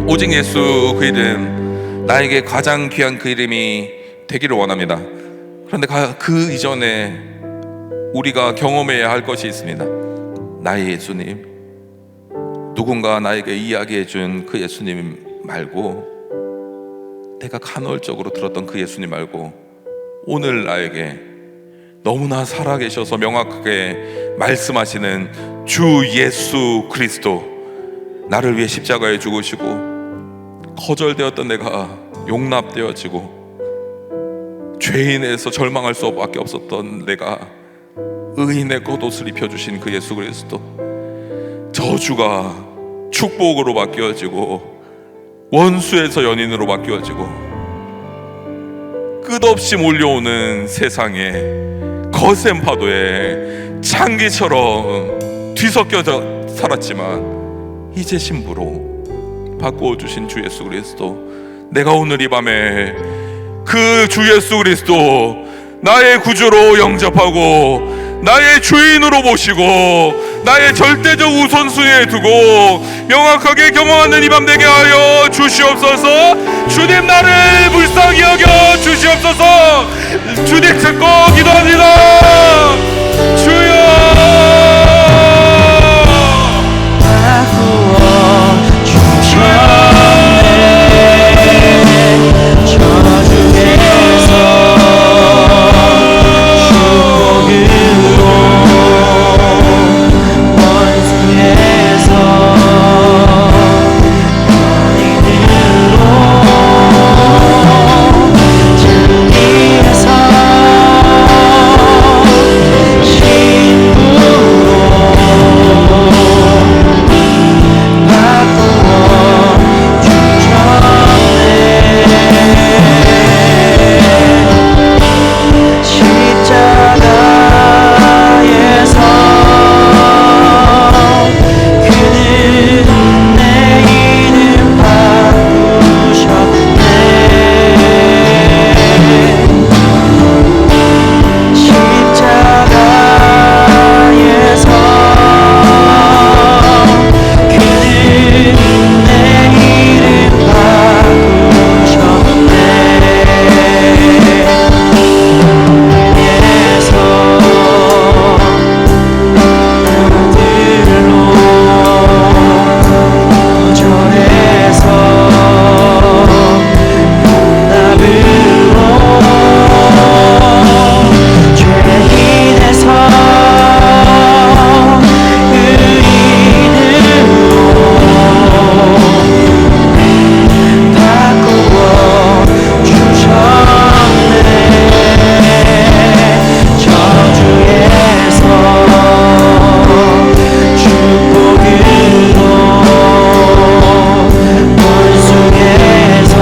오직 예수 그 이름, 나에게 가장 귀한 그 이름이 되기를 원합니다. 그런데 그 이전에 우리가 경험해야 할 것이 있습니다. 나의 예수님, 누군가 나에게 이야기해 준 그 예수님 말고, 내가 간헐적으로 들었던 그 예수님 말고, 오늘 나에게 너무나 살아계셔서 명확하게 말씀하시는 주 예수 그리스도, 나를 위해 십자가에 죽으시고 거절되었던 내가 용납되어지고 죄인에서 절망할 수밖에 없었던 내가 의인의 겉옷을 입혀주신 그 예수 그리스도, 저주가 축복으로 바뀌어지고 원수에서 연인으로 바뀌어지고 끝없이 몰려오는 세상에 거센 파도에 창기처럼 뒤섞여져 살았지만 이제 신부로 바꾸어주신 주 예수 그리스도, 내가 오늘 이 밤에 그 주 예수 그리스도 나의 구주로 영접하고 나의 주인으로 모시고 나의 절대적 우선순위에 두고 명확하게 경험하는 이 밤 되게 하여 주시옵소서. 주님, 나를 불쌍히 여겨 주시옵소서. 주님 듣고 기도합니다. 주여, 바꾸어 주셨네. 저주에서 축복으로, 원수에서 연인으로, 진리에서 신부로 바꾸어 주셨네. 십자가에서 그는 내 이름 바꾸셨네. 십자가에서 그는 내 이름 바꾸셨네. 예서 아들로 거절해서 용납으로, 죄인에서 의인으로 바꾸어 주셨네. 저주에서 축복으로, 원수에서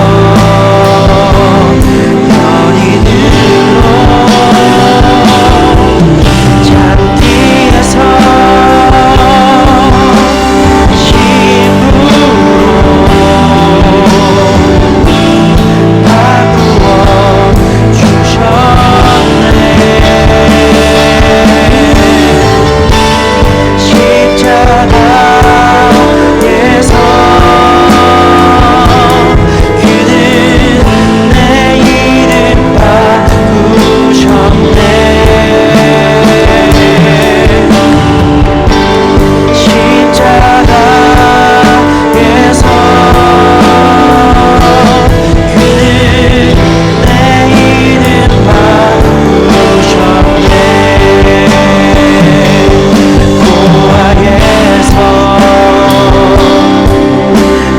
연인으로, 잔디에서 신부로 바꾸어 주셨네. 십자가에서 그는 내 이름 바꾸셨네. 십자가에서 그는 내 이름 바꾸셨네. 고아에서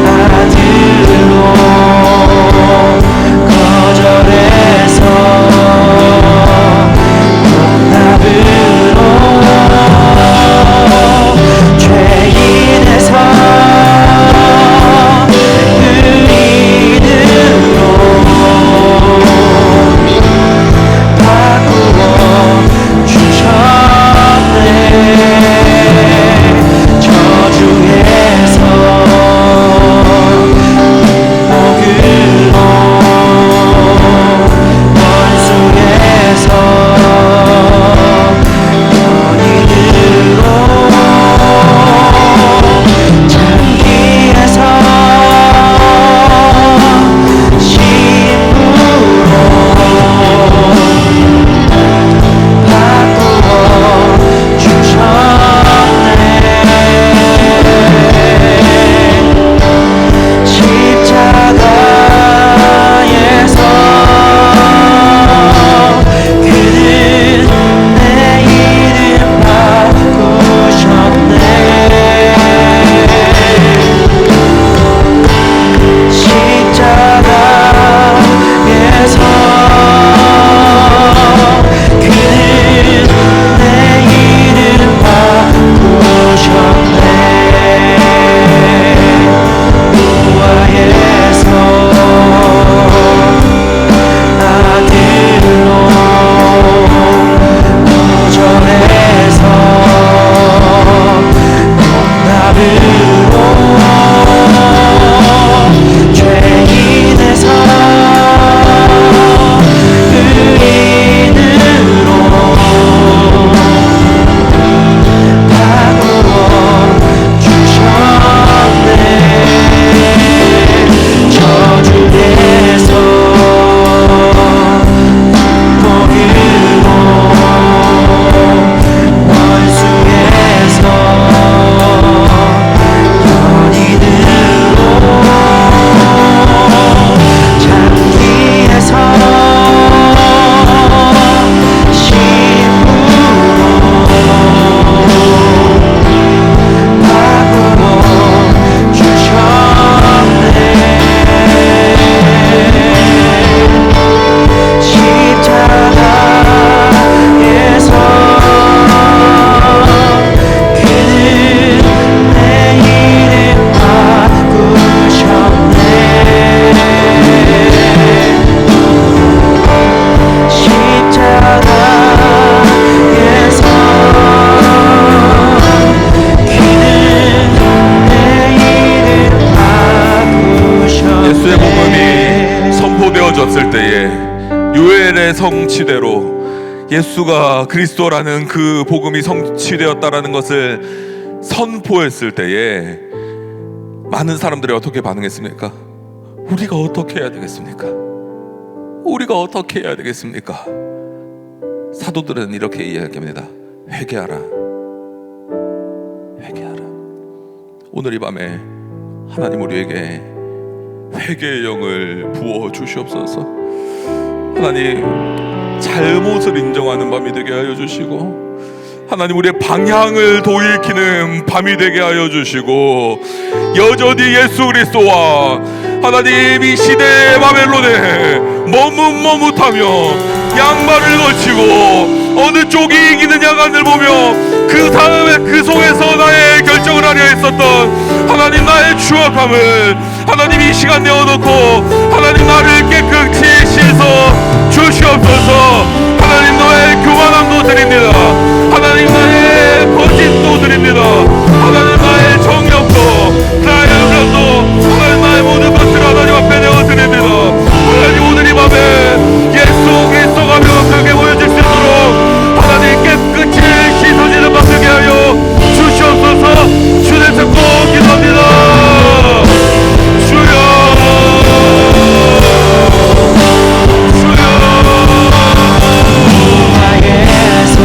아들로 거절해서 용납으로, 죄인에서 의인으로 바꾸어 주셨네. 저주에서 복으로, 원수에서 연인으로, 잔 예수가 그리스도라는 그 복음이 성취되었다라는 것을 선포했을 때에 많은 사람들이 어떻게 반응했습니까? 우리가 어떻게 해야 되겠습니까? 우리가 어떻게 해야 되겠습니까? 사도들은 이렇게 이야기합니다. 회개하라, 회개하라. 오늘 이 밤에 하나님 우리에게 회개의 영을 부어 주시옵소서. 하나님, 잘못을 인정하는 밤이 되게 하여 주시고, 하나님 우리의 방향을 돌이키는 밤이 되게 하여 주시고, 여전히 예수 그리스도와 하나님 이 시대의 바벨론에 머뭇머뭇하며 양말을 걸치고 어느 쪽이 이기느냐간을 보며 그 다음에 그 속에서 나의 결정을 하려 했었던 하나님 나의 추악함을 하나님 이 시간 내어놓고 하나님 나를 깨끗이 씻어 주시옵소서. 하나님 너의 교만함도 드립니다. 하나님 나의 거짓도 드립니다. 하나님 나의 정력도 나의 음란도 하나님 나의 모든 것을 하나님 앞에 내어드립니다. 하나님 오늘 이 밤에 예수 그리스도가 명확하게 보여질 수 있도록 하나님 깨끗이 씻어지는 밤 되게 하여 주시옵소서. 주님 듣고 기도합니다. 주여, 주여. 나에서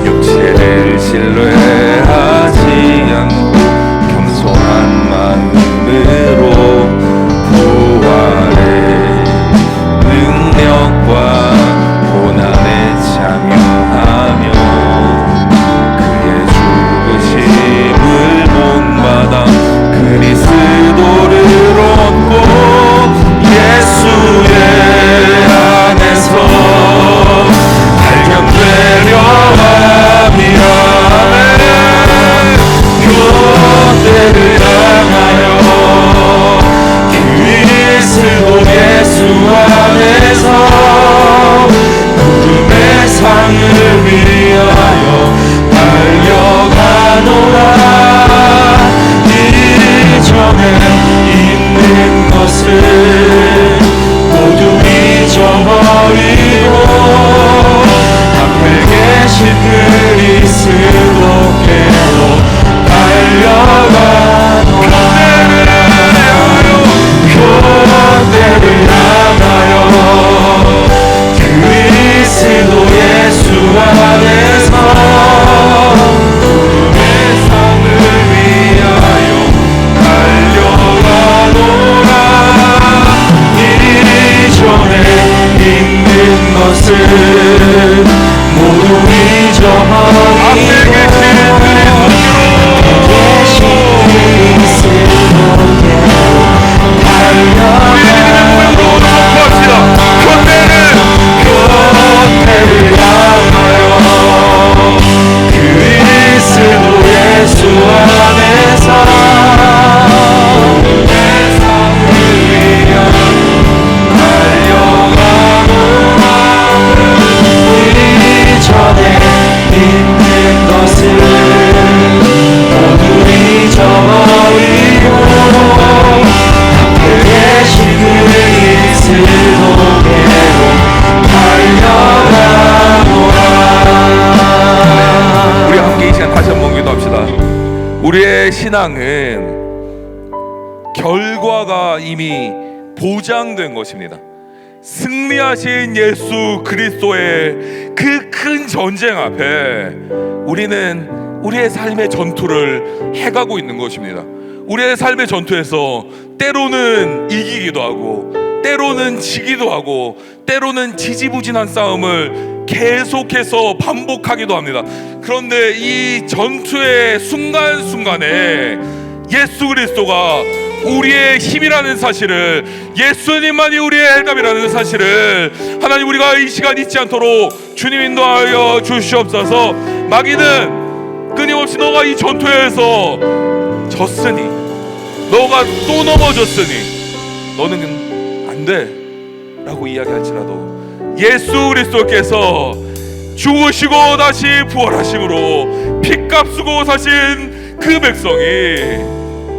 육체를 신뢰하지 않고 겸손한 마음으로 부활의 능력과 고난에 참여하며 그의 죽으심을 본받아 그리스도를 얻고 예수의 안에서 발견되려 함이라. 교대를 향하여 그리스도 예수 안에서 구름의 상을 위하여 달려가노라. 이전에 있는 것을 모두 잊어버리고 앞에 계신 그리스도께로 달려가노라. 교대를 향하여 그리스도 예수 안에서 구름의 상을 위하여 달려가노라. 이전에 있는 것을 모두 잊어버리고 앞에 계신 그리스도께로 달려가노라. 교대를 향하여 그리스도 예수 안에서 세상을 위하여 달려가노라. 이전에 있는 것을 모두 잊어버리고 앞에 계신 그리스도께로 달려가노라. 우리 함께 이 시간 다시 한번 기도합시다. 우리의 신앙은 결과가 이미 보장된 것입니다. 승리하신 예수 그리스도의 그 큰 전쟁 앞에 우리는 우리의 삶의 전투를 해가고 있는 것입니다. 우리의 삶의 전투에서 때로는 이기기도 하고 때로는 지기도 하고 때로는 지지부진한 싸움을 계속해서 반복하기도 합니다. 그런데 이 전투의 순간순간에 예수 그리스도가 우리의 힘이라는 사실을, 예수님만이 우리의 해답이라는 사실을 하나님 우리가 이 시간 잊지 않도록 주님 인도하여 주시옵소서. 마귀는 끊임없이 너가 이 전투에서 졌으니, 너가 또 넘어졌으니 너는 안 돼 라고 이야기할지라도 예수 그리스도께서 죽으시고 다시 부활하심으로 피값 쓰고 사신 그 백성이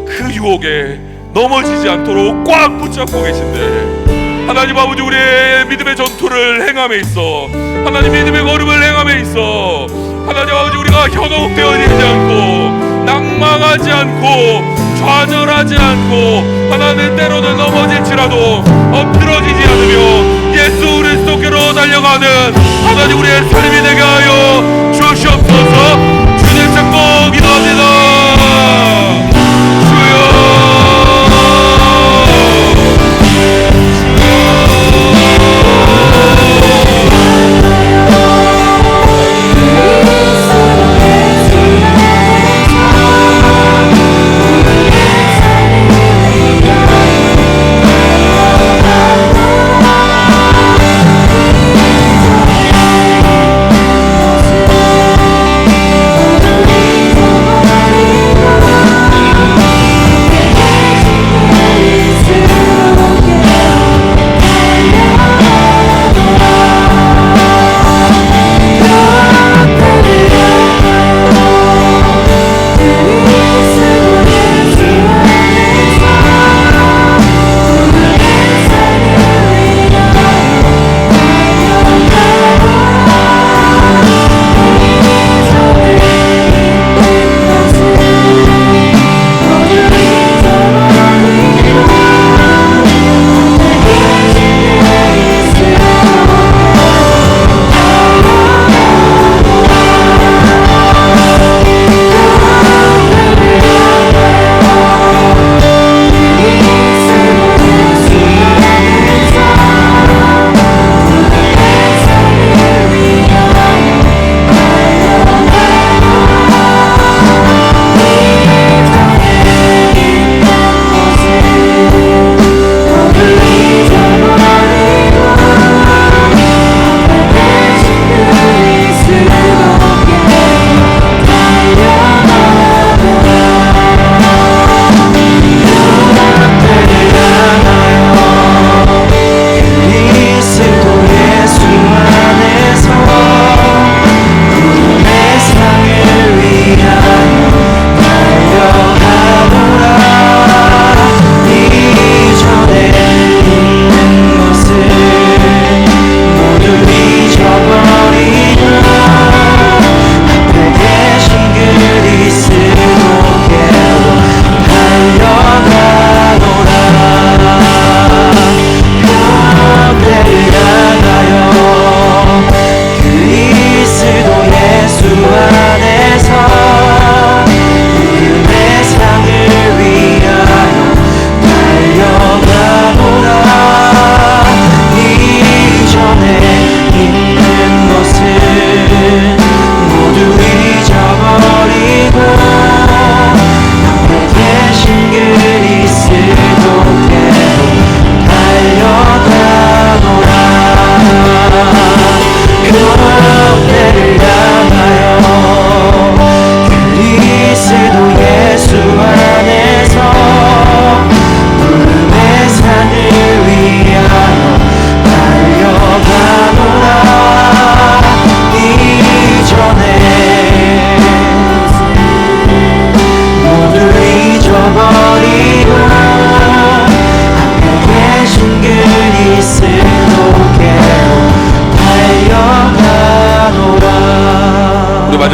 그 유혹에 넘어지지 않도록 꽉 붙잡고 계신데, 하나님 아버지 우리의 믿음의 전투를 행함에 있어, 하나님 믿음의 걸음을 행함에 있어 하나님 아버지 우리가 현혹되어지지 않고 낭망하지 않고 좌절하지 않고 하나님 때로는 넘어질지라도 엎드러지지 않으며 예수 그리스도께로 달려가는 하나님 우리의 삶이 되게 하여 주시옵소서. 주님 찾고 기도합니다.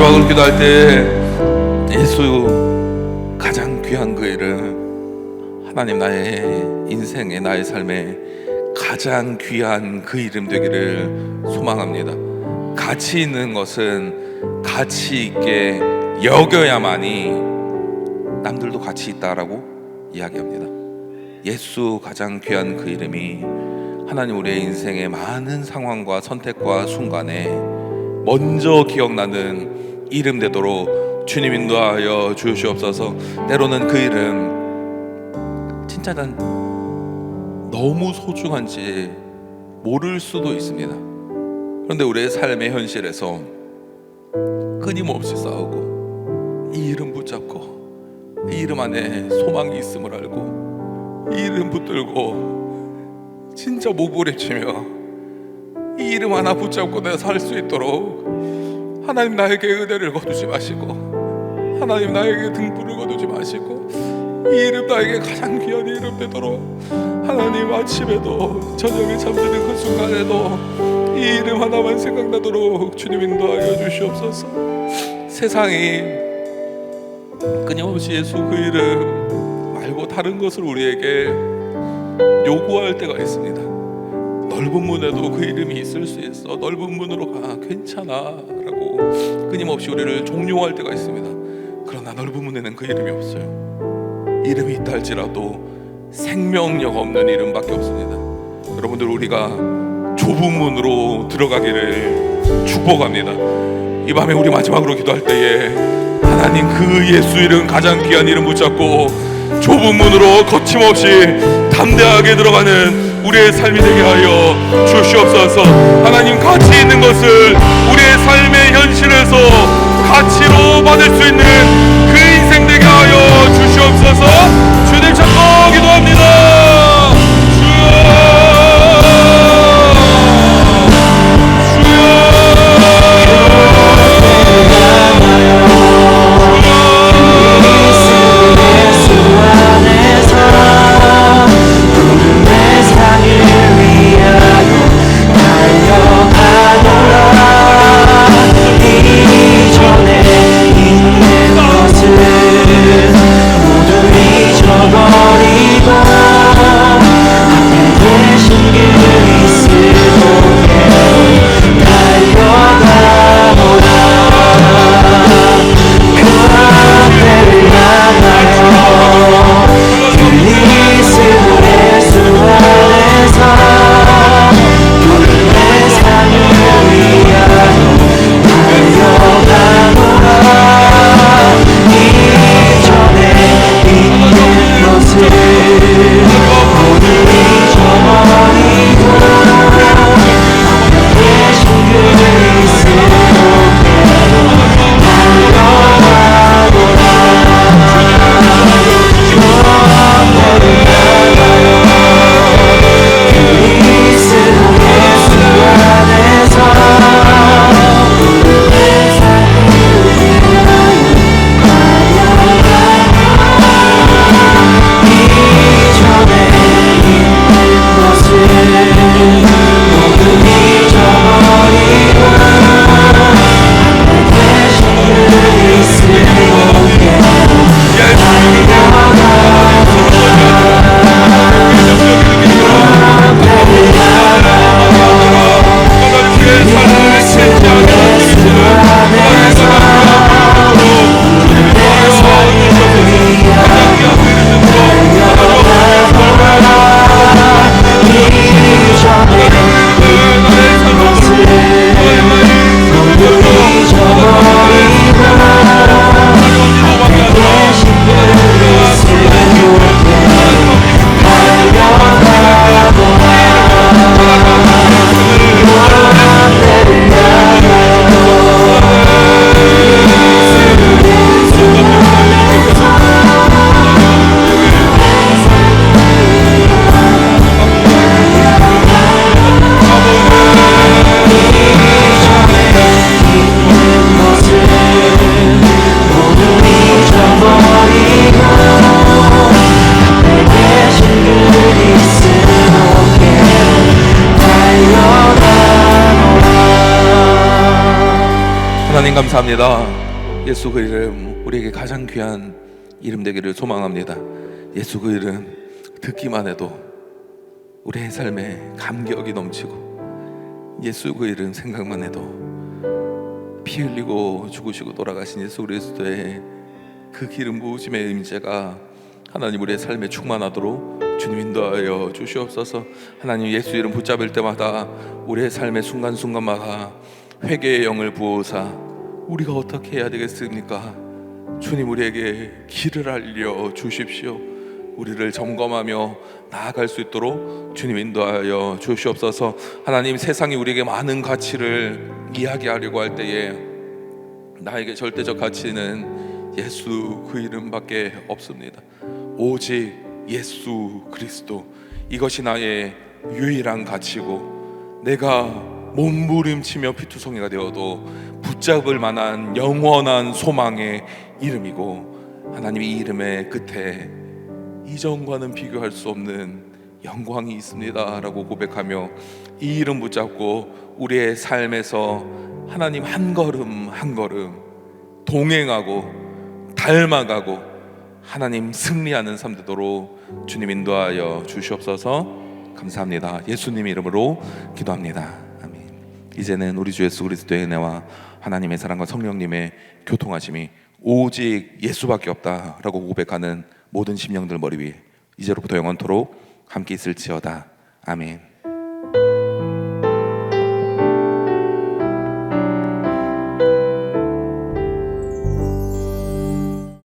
마지막으로 기도할 때 예수 가장 귀한 그 이름, 하나님 나의 인생에 나의 삶에 가장 귀한 그 이름 되기를 소망합니다. 가치 있는 것은 가치 있게 여겨야만이 남들도 가치 있다라고 이야기합니다. 예수 가장 귀한 그 이름이 하나님 우리의 인생의 많은 상황과 선택과 순간에 먼저 기억나는 이름 되도록 주님 인도하여 주시옵소서. 때로는 그 이름 진짜 난 너무 소중한지 모를 수도 있습니다. 그런데 우리의 삶의 현실에서 끊임없이 싸우고 이 이름 붙잡고 이 이름 안에 소망이 있음을 알고 이 이름 붙들고 진짜 목부림치며 이 이름 하나 붙잡고 내가 살 수 있도록 하나님 나에게 은혜를 거두지 마시고 하나님 나에게 등불을 거두지 마시고 이 이름 나에게 가장 귀한 이름 되도록 하나님 아침에도 저녁에 잠드는 그 순간에도 이 이름 하나만 생각나도록 주님 인도하여 주시옵소서. 세상이 끊임없이 예수 그 이름 말고 다른 것을 우리에게 요구할 때가 있습니다. 넓은 문에도 그 이름이 있을 수 있어, 넓은 문으로 가, 괜찮아 라고 끊임없이 우리를 종용할 때가 있습니다. 그러나 넓은 문에는 그 이름이 없어요. 이름이 있다 할지라도 생명력 없는 이름밖에 없습니다. 여러분들, 우리가 좁은 문으로 들어가기를 축복합니다. 이 밤에 우리 마지막으로 기도할 때에 하나님 그 예수 이름, 가장 귀한 이름 붙잡고 좁은 문으로 거침없이 담대하게 들어가는 우리의 삶이 되게 하여 주시옵소서. 하나님, 가치 있는 것을 우리의 삶의 현실에서 가치로 받을 수 있는 그 인생 되게 하여 주시옵소서. 주님 찾고 기도합니다. 모두 잊어버리고 하나님 감사합니다. 예수 그 이름 우리에게 가장 귀한 이름 되기를 소망합니다. 예수 그 이름 듣기만 해도 우리의 삶에 감격이 넘치고, 예수 그 이름 생각만 해도 피 흘리고 죽으시고 돌아가신 예수 그리스도의 그 기름 부으심의 임재가 하나님 우리의 삶에 충만하도록 주님 인도하여 주시옵소서. 하나님 예수 이름 붙잡을 때마다 우리의 삶의 순간순간마다 회개의 영을 부어사 우리가 어떻게 해야 되겠습니까? 주님 우리에게 길을 알려 주십시오. 우리를 점검하며 나아갈 수 있도록 주님 인도하여 주시옵소서. 하나님 세상이 우리에게 많은 가치를 이야기하려고 할 때에 나에게 절대적 가치는 예수 그 이름밖에 없습니다. 오직 예수 그리스도, 이것이 나의 유일한 가치고, 내가 몸부림치며 피투성이가 되어도 붙잡을 만한 영원한 소망의 이름이고, 하나님 이 이름의 끝에 이전과는 비교할 수 없는 영광이 있습니다 라고 고백하며 이 이름 붙잡고 우리의 삶에서 하나님 한 걸음 한 걸음 동행하고 닮아가고 하나님 승리하는 삶 되도록 주님 인도하여 주시옵소서. 감사합니다. 예수님 이름으로 기도합니다. 아멘. 이제는 우리 주 예수 그리스도의 은혜와 하나님의 사랑과 성령님의 교통하심이 오직 예수밖에 없다라고 고백하는 모든 심령들 머리 위에 이제로부터 영원토록 함께 있을지어다. 아멘.